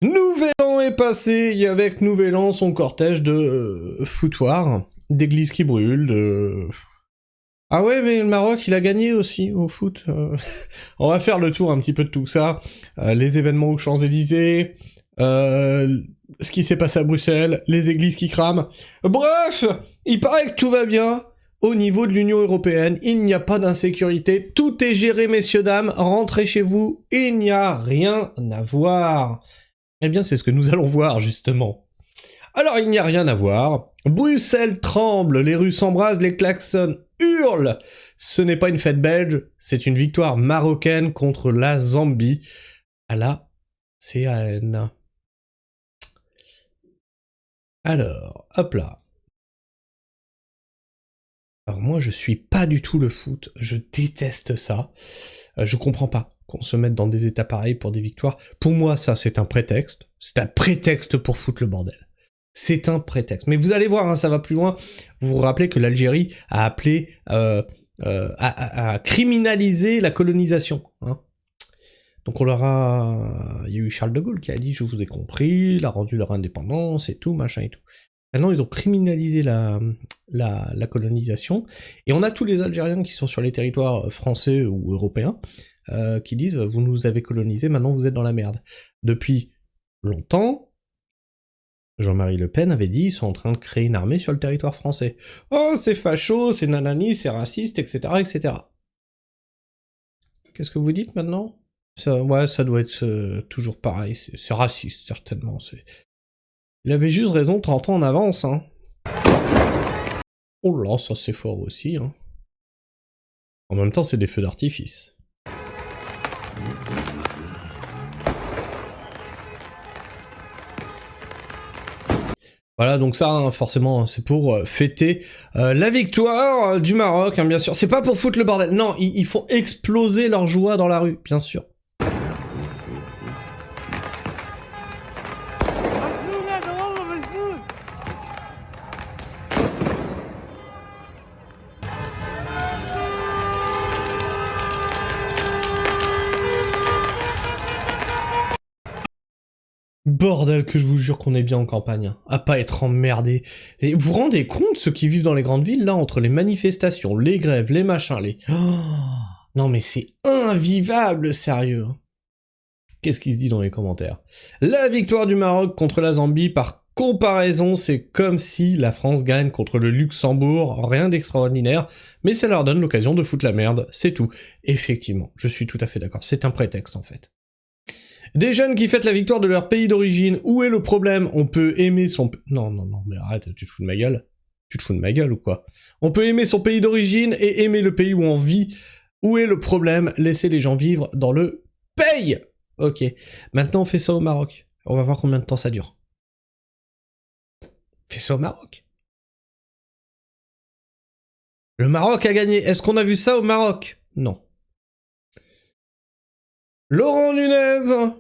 Nouvel An est passé, et avec Nouvel An, son cortège de foutoirs, d'églises qui brûlent, de... Ah ouais, mais le Maroc, il a gagné aussi au foot. On va faire le tour un petit peu de tout ça. Les événements aux Champs-Élysées, ce qui s'est passé à Bruxelles, les églises qui crament. Bref, il paraît que tout va bien. Au niveau de l'Union Européenne, il n'y a pas d'insécurité. Tout est géré, messieurs, dames. Rentrez chez vous. Il n'y a rien à voir. Eh bien, c'est ce que nous allons voir, justement. Alors, il n'y a rien à voir. Bruxelles tremble, les rues s'embrasent, les klaxons hurlent. Ce n'est pas une fête belge, c'est une victoire marocaine contre la Zambie à la CAN. Alors, hop là. Alors moi, je suis pas du tout le foot, je déteste ça. Je comprends pas qu'on se mette dans des états pareils pour des victoires. Pour moi, ça, c'est un prétexte. C'est un prétexte pour foutre le bordel. C'est un prétexte. Mais vous allez voir, hein, ça va plus loin. Vous vous rappelez que l'Algérie a appelé à criminaliser la colonisation. Hein. Donc on leur a... Il y a eu Charles de Gaulle qui a dit « Je vous ai compris, il a rendu leur indépendance et tout, machin et tout ». Maintenant, ils ont criminalisé la colonisation. Et on a tous les Algériens qui sont sur les territoires français ou européens qui disent « Vous nous avez colonisés, maintenant vous êtes dans la merde ». Depuis longtemps, Jean-Marie Le Pen avait dit « Ils sont en train de créer une armée sur le territoire français. Oh, c'est facho, c'est nanani, c'est raciste, etc. etc. » Qu'est-ce que vous dites maintenant ? Ouais, ça doit être toujours pareil, c'est raciste, certainement. Il avait juste raison 30 ans en avance, hein. Oh là, ça c'est fort aussi, hein. En même temps, c'est des feux d'artifice. Voilà, donc ça, hein, forcément, c'est pour fêter la victoire du Maroc, hein, bien sûr. C'est pas pour foutre le bordel, non, ils font exploser leur joie dans la rue, bien sûr. Bordel que je vous jure qu'on est bien en campagne, hein, à pas être emmerdé. Et vous vous rendez compte, ceux qui vivent dans les grandes villes, là, entre les manifestations, les grèves, les machins, les... Oh, non mais c'est invivable, sérieux. Qu'est-ce qui se dit dans les commentaires? La victoire du Maroc contre la Zambie, par comparaison, c'est comme si la France gagne contre le Luxembourg, rien d'extraordinaire, mais ça leur donne l'occasion de foutre la merde, c'est tout. Effectivement, je suis tout à fait d'accord, c'est un prétexte en fait. Des jeunes qui fêtent la victoire de leur pays d'origine, où est le problème? On peut aimer son... Non, mais arrête, tu te fous de ma gueule? Tu te fous de ma gueule ou quoi? On peut aimer son pays d'origine et aimer le pays où on vit. Où est le problème? Laissez les gens vivre dans le pays. Ok, maintenant on fait ça au Maroc. On va voir combien de temps ça dure. Fais ça au Maroc. Le Maroc a gagné. Est-ce qu'on a vu ça au Maroc? Non. Laurent Nunez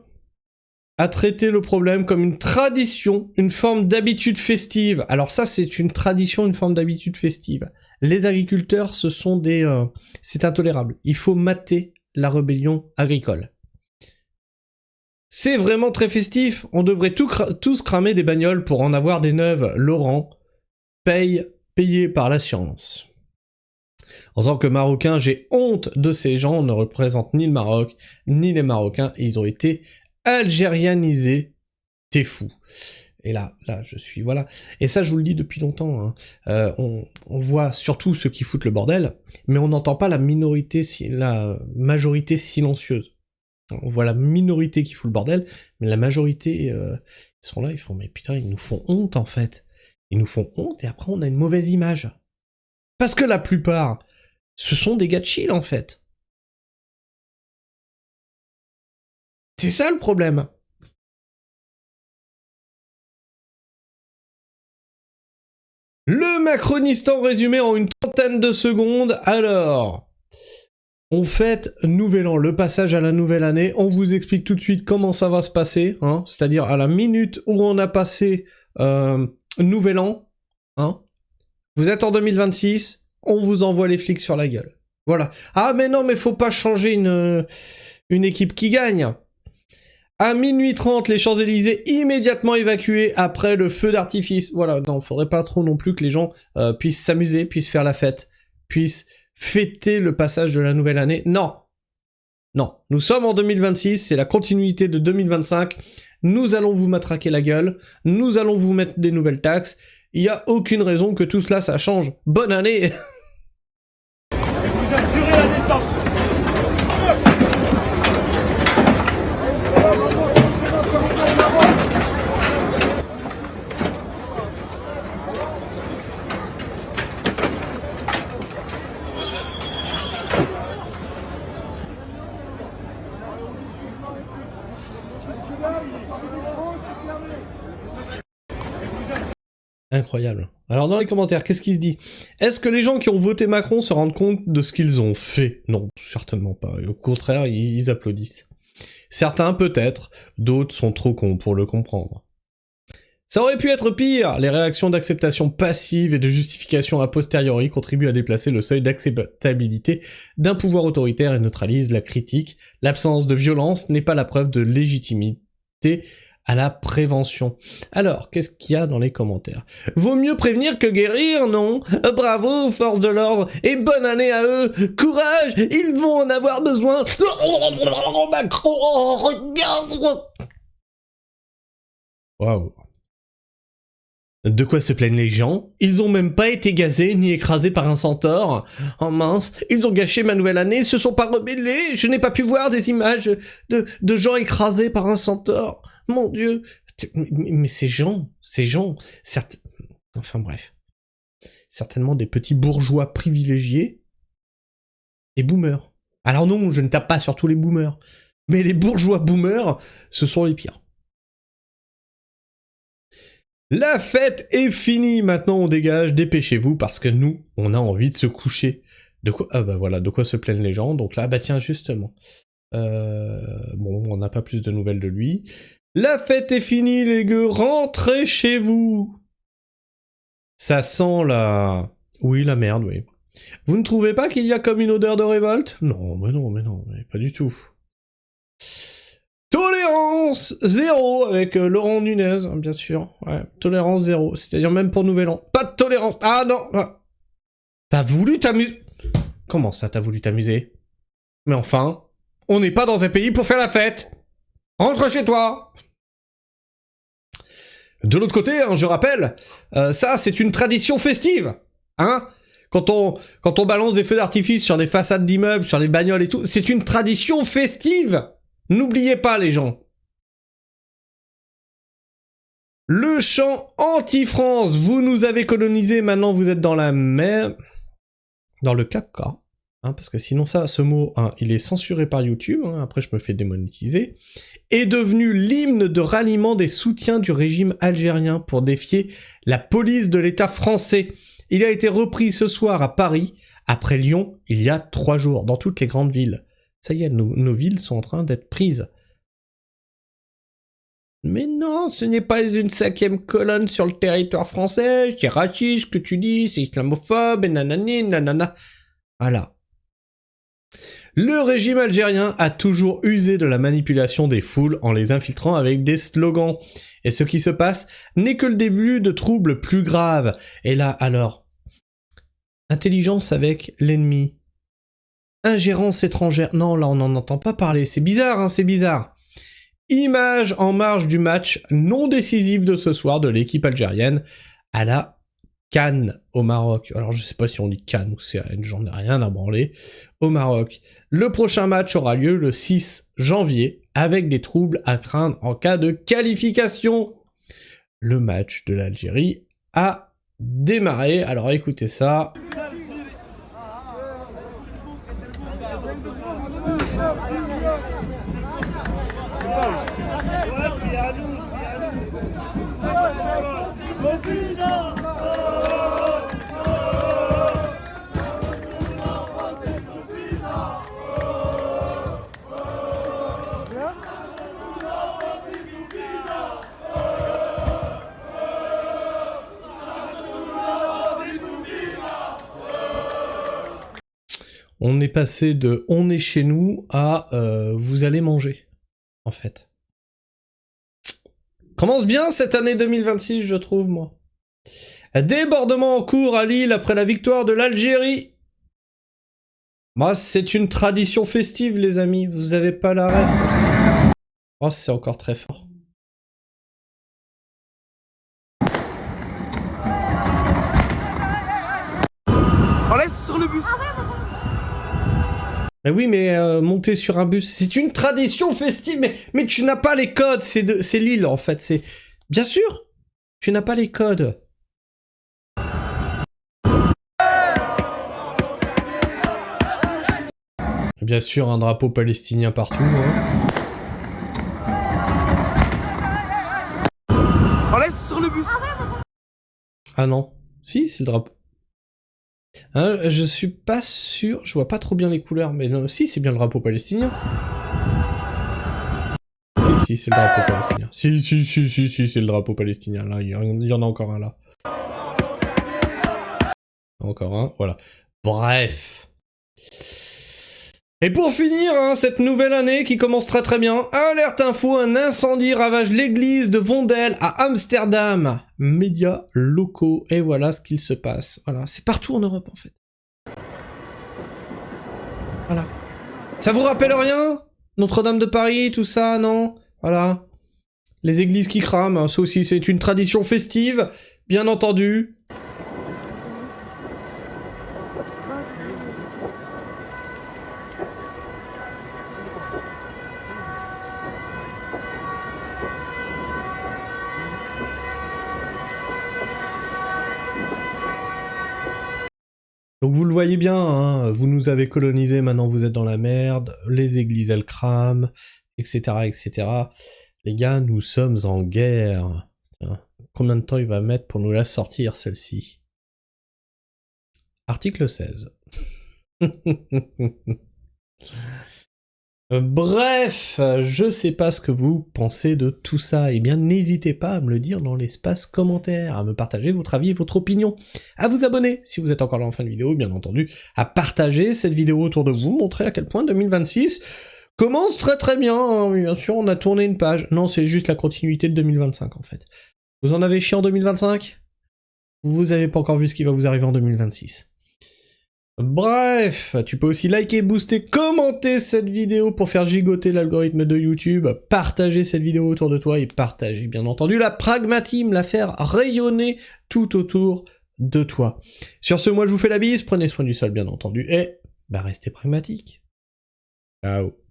a traité le problème comme une tradition, une forme d'habitude festive. Alors ça, c'est une tradition, une forme d'habitude festive. Les agriculteurs, ce sont des... c'est intolérable. Il faut mater la rébellion agricole. C'est vraiment très festif. On devrait tous cramer des bagnoles pour en avoir des neuves. Laurent, payé par la science. En tant que Marocain, j'ai honte de ces gens. On ne représente ni le Maroc, ni les Marocains. Et ils ont été algérianisé, t'es fou. Et là, je suis, voilà. Et ça, je vous le dis depuis longtemps, hein. On voit surtout ceux qui foutent le bordel, mais on n'entend pas la majorité silencieuse. On voit la minorité qui fout le bordel, mais la majorité, ils sont là, ils font, mais putain, ils nous font honte, en fait. Ils nous font honte, et après, on a une mauvaise image. Parce que la plupart, ce sont des gars de chill, en fait. C'est ça le problème. Le Macronistan résumé en une trentaine de secondes. Alors, on fête Nouvel An, le passage à la nouvelle année. On vous explique tout de suite comment ça va se passer, hein, c'est-à-dire à la minute où on a passé Nouvel An, hein. Vous êtes en 2026, on vous envoie les flics sur la gueule. Voilà. Ah mais non, mais faut pas changer une équipe qui gagne. À minuit 30, les Champs-Élysées immédiatement évacués après le feu d'artifice. Voilà, non, faudrait pas trop non plus que les gens puissent s'amuser, puissent faire la fête, puissent fêter le passage de la nouvelle année. Non. Non, nous sommes en 2026, c'est la continuité de 2025. Nous allons vous matraquer la gueule, nous allons vous mettre des nouvelles taxes. Il y a aucune raison que tout cela, ça change. Bonne année. Vous assurez la descente. Incroyable. Alors dans les commentaires, qu'est-ce qui se dit? Est-ce que les gens qui ont voté Macron se rendent compte de ce qu'ils ont fait? Non, certainement pas. Au contraire, ils applaudissent. Certains peut-être, d'autres sont trop cons pour le comprendre. Ça aurait pu être pire. Les réactions d'acceptation passive et de justification a posteriori contribuent à déplacer le seuil d'acceptabilité d'un pouvoir autoritaire et neutralisent la critique. L'absence de violence n'est pas la preuve de légitimité à la prévention. Alors, qu'est-ce qu'il y a dans les commentaires? Vaut mieux prévenir que guérir, non? Bravo aux forces de l'ordre, et bonne année à eux! Courage! Ils vont en avoir besoin! Macron, regarde! Waouh. De quoi se plaignent les gens? Ils ont même pas été gazés ni écrasés par un centaure. Oh mince, ils ont gâché ma nouvelle année, se sont pas rebellés, je n'ai pas pu voir des images de gens écrasés par un centaure. Mon Dieu, mais ces gens, enfin bref, certainement des petits bourgeois privilégiés et boomers. Alors non, je ne tape pas sur tous les boomers, mais les bourgeois boomers, ce sont les pires. La fête est finie, maintenant on dégage, dépêchez-vous, parce que nous, on a envie de se coucher. De quoi? Ah bah voilà, de quoi se plaignent les gens, donc là, bah tiens, justement. Bon, on n'a pas plus de nouvelles de lui. La fête est finie, les gueux, rentrez chez vous. Ça sent la... Oui, la merde, oui. Vous ne trouvez pas qu'il y a comme une odeur de révolte? Non, mais pas du tout. Tolérance zéro avec Laurent Nunez, bien sûr. Ouais, tolérance zéro, c'est-à-dire même pour Nouvel An. Pas de tolérance. Ah non. T'as voulu t'amuser? Comment ça, t'as voulu t'amuser? Mais enfin, on n'est pas dans un pays pour faire la fête. Rentre chez toi. De l'autre côté, hein, je rappelle, ça c'est une tradition festive, hein. Quand on balance des feux d'artifice sur des façades d'immeubles, sur les bagnoles et tout, c'est une tradition festive. N'oubliez pas les gens. Le chant anti-France, vous nous avez colonisé, maintenant vous êtes dans la mer... Dans le caca, hein, parce que sinon ça, ce mot, hein, il est censuré par YouTube, hein, après je me fais démonétiser, est devenu l'hymne de ralliement des soutiens du régime algérien pour défier la police de l'État français. Il a été repris ce soir à Paris, après Lyon, il y a 3 jours, dans toutes les grandes villes. Ça y est, nos villes sont en train d'être prises. Mais non, ce n'est pas une 5e colonne sur le territoire français, c'est raciste ce que tu dis, c'est islamophobe, et nanani, nanana. Voilà. Le régime algérien a toujours usé de la manipulation des foules en les infiltrant avec des slogans. Et ce qui se passe n'est que le début de troubles plus graves. Et là, alors, intelligence avec l'ennemi. Ingérence étrangère. Non, là, on n'en entend pas parler. C'est bizarre, hein, c'est bizarre. Image en marge du match non décisif de ce soir de l'équipe algérienne à la Cannes au Maroc. Alors je sais pas si on dit Cannes ou CAN, j'en ai rien à branler. Au Maroc. Le prochain match aura lieu le 6 janvier avec des troubles à craindre en cas de qualification. Le match de l'Algérie a démarré. Alors écoutez ça. On est passé de « on est chez nous » à « vous allez manger », en fait. Commence bien cette année 2026, je trouve, moi. Débordement en cours à Lille après la victoire de l'Algérie. Moi, c'est une tradition festive, les amis. Vous avez pas la ref. Oh, c'est encore très fort. On laisse sur le bus. Mais oui, mais monter sur un bus, c'est une tradition festive, mais tu n'as pas les codes, c'est Lille, en fait, c'est... Bien sûr, tu n'as pas les codes. Bien sûr, un drapeau palestinien partout, hein. On laisse sur le bus. Ah non. Si, c'est le drapeau. Hein, je suis pas sûr, je vois pas trop bien les couleurs, mais non, si, c'est bien le drapeau palestinien. Si, c'est le drapeau palestinien. Si, c'est le drapeau palestinien. Là, il y en a encore un là. Encore un, voilà. Bref. Et pour finir, hein, cette nouvelle année qui commence très très bien, alerte info, un incendie ravage l'église de Vondel à Amsterdam. Médias locaux, et voilà ce qu'il se passe. Voilà, c'est partout en Europe en fait. Voilà. Ça vous rappelle rien? Notre-Dame de Paris, tout ça, non? Voilà. Les églises qui crament, ça aussi c'est une tradition festive, bien entendu. Donc vous le voyez bien, hein, vous nous avez colonisés, maintenant vous êtes dans la merde, les églises elles crament, etc., etc. Les gars, nous sommes en guerre. Tiens, combien de temps il va mettre pour nous la sortir, celle-ci? Article 16. Bref, je sais pas ce que vous pensez de tout ça, et bien n'hésitez pas à me le dire dans l'espace commentaire, à me partager votre avis et votre opinion, à vous abonner si vous êtes encore là en fin de vidéo, bien entendu, à partager cette vidéo autour de vous, montrer à quel point 2026 commence très très bien, hein. Bien sûr on a tourné une page, non c'est juste la continuité de 2025 en fait. Vous en avez chié en 2025 ? Vous avez pas encore vu ce qui va vous arriver en 2026. Bref, tu peux aussi liker, booster, commenter cette vidéo pour faire gigoter l'algorithme de YouTube, partager cette vidéo autour de toi et partager bien entendu la pragmatisme, la faire rayonner tout autour de toi. Sur ce, moi je vous fais la bise, prenez soin du sol bien entendu et restez pragmatique. Ciao.